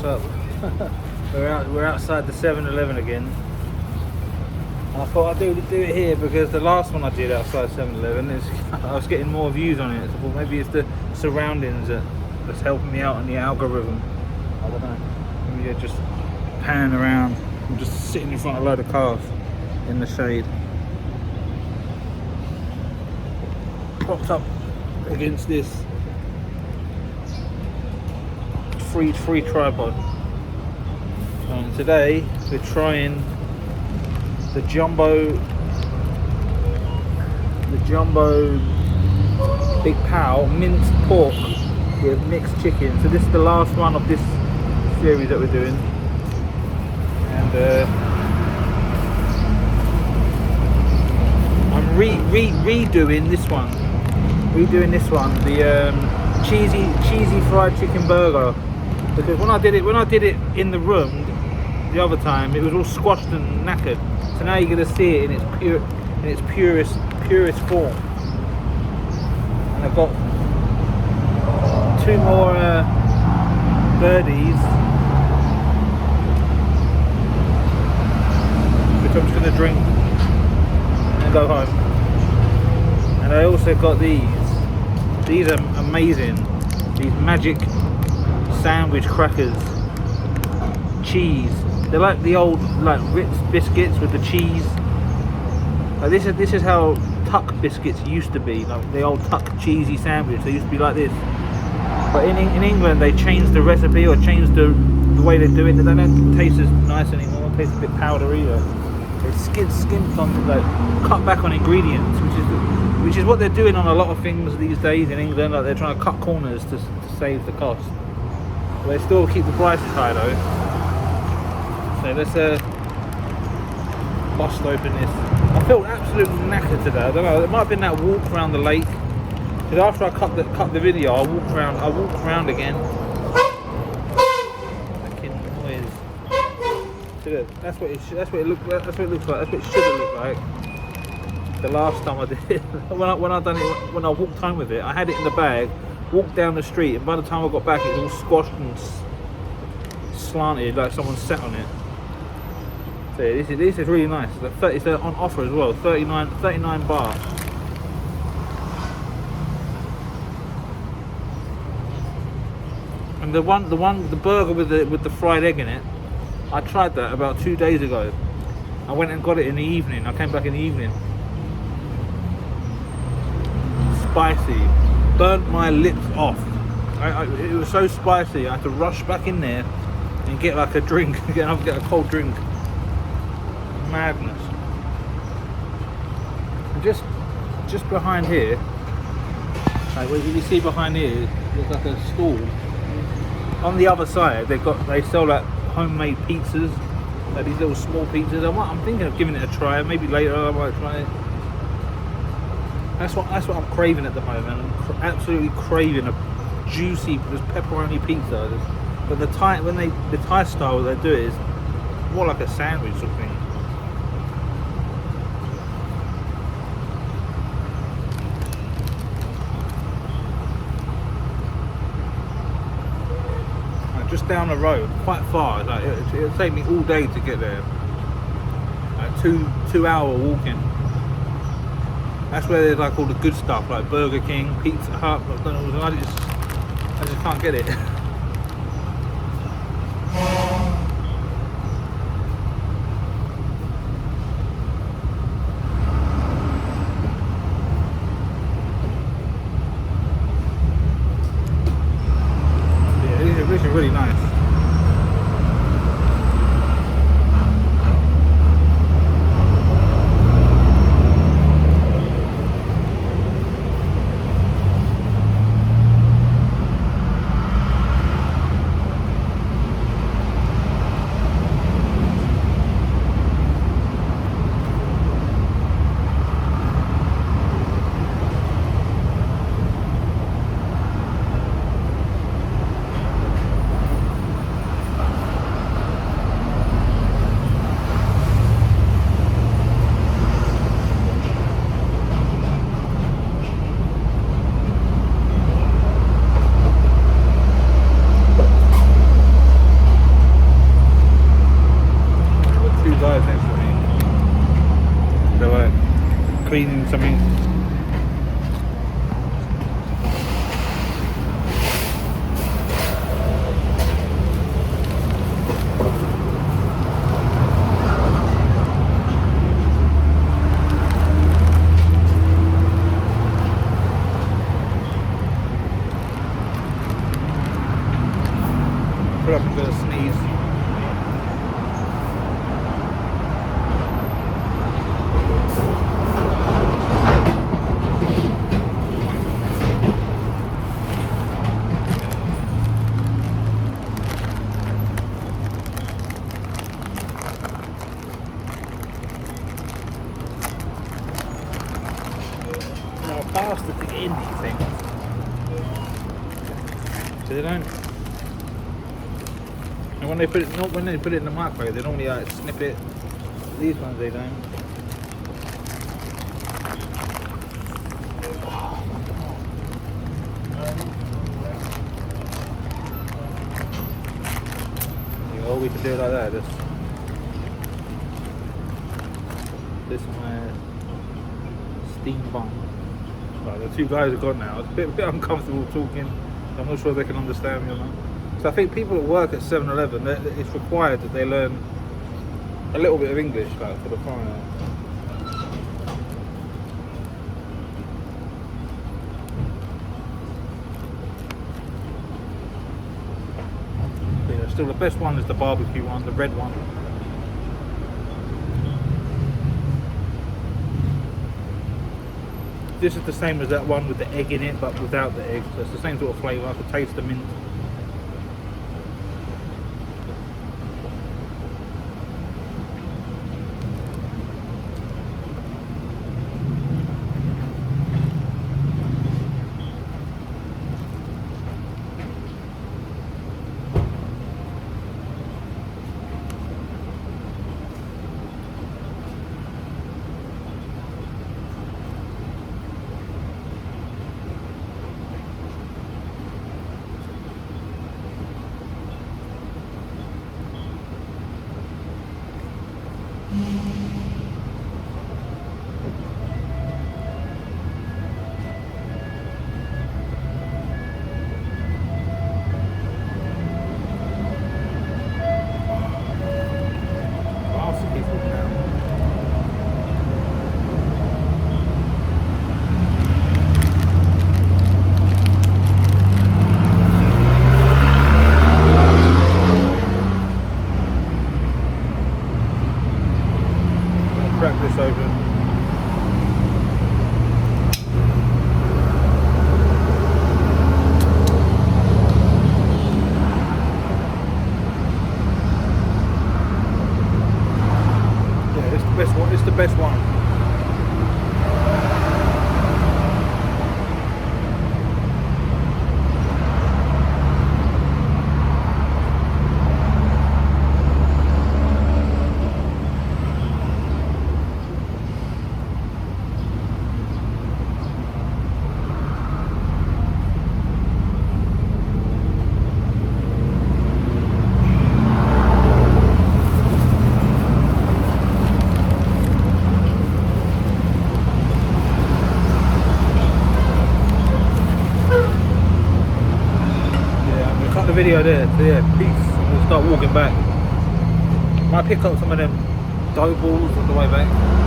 up? We're outside the 7-Eleven again. And I thought I'd do it here because the last one I did outside 7-Eleven is I was getting more views on it. So I thought maybe it's the surroundings that's helping me out on the algorithm. I don't know. Maybe I just pan around. I'm just sitting in front of a load of cars in the shade. Propped up against this free tripod. And today we're trying the jumbo Big Pal minced pork with mixed chicken. So this is the last one of this series that we're doing, and I'm redoing this one, the cheesy fried chicken burger, because when I did it in the room the other time, it was all squashed and knackered. So now you're gonna see it in its purest form. And I've got 2 more birdies, which I'm just gonna drink and go home. And I also got these. These are amazing. These magic sandwich crackers, cheese. They're like the old Ritz biscuits with the cheese. Like this is how Tuck biscuits used to be, like the old Tuck cheesy sandwich. They used to be like this. But in England they changed the recipe or changed the way they do it. They don't taste as nice anymore. They taste a bit powdery. They skimped on, cut back on ingredients, which is what they're doing on a lot of things these days in England. Like they're trying to cut corners to save the cost. But they still keep the prices high though. So let's bust open this. I felt absolutely knackered today. I don't know. It might have been that walk around the lake. Because after I cut the video, I walked around again. Fucking noise. So that's what it looks like. That's what it should have looked like. The last time I did it, when I walked home with it, I had it in the bag, walked down the street, and by the time I got back, it was all squashed and slanted, like someone sat on it. So this is really nice. It's on offer as well. 39 baht. And the burger with the fried egg in it, I tried that about 2 days ago. I went and got it in the evening. I came back in the evening. Spicy, burnt my lips off. It was so spicy. I had to rush back in there and get like a drink, get a cold drink. Madness. And just behind here, like what you see behind here, there's like a stall. On the other side, they sell like homemade pizzas, like these little small pizzas. I'm thinking of giving it a try. Maybe later I might try it. That's what I'm craving at the moment. I'm absolutely craving a juicy, just pepperoni pizza. But the Thai style they do it is more like a sandwich sort of thing. Just down the road, quite far. Like it'll take me all day to get there. Like two hour walking. That's where there's like all the good stuff, like Burger King, Pizza Hut, McDonald's, and I just can't get it. This is really nice. doing something. I feel like I'm gonna sneeze. Bastard to get in these things. So they don't. And when they put it, not when they put it in the microwave, they normally like snip it. These ones they don't. Oh, we can do it like that. This is my steam bun. Right, the two guys are gone now. It's a bit uncomfortable talking. I'm not sure if they can understand me or not. So I think people that work at 7-Eleven, it's required that they learn a little bit of English, like for the foreigner. But yeah, still the best one is the barbecue one, the red one. This is the same as that one with the egg in it, but without the egg. So it's the same sort of flavour. I can taste the mint. Crack this open. Yeah, it's the best one. It's the best one. Video there, so yeah, peace. We'll start walking back. Might pick up some of them dough balls on the way back.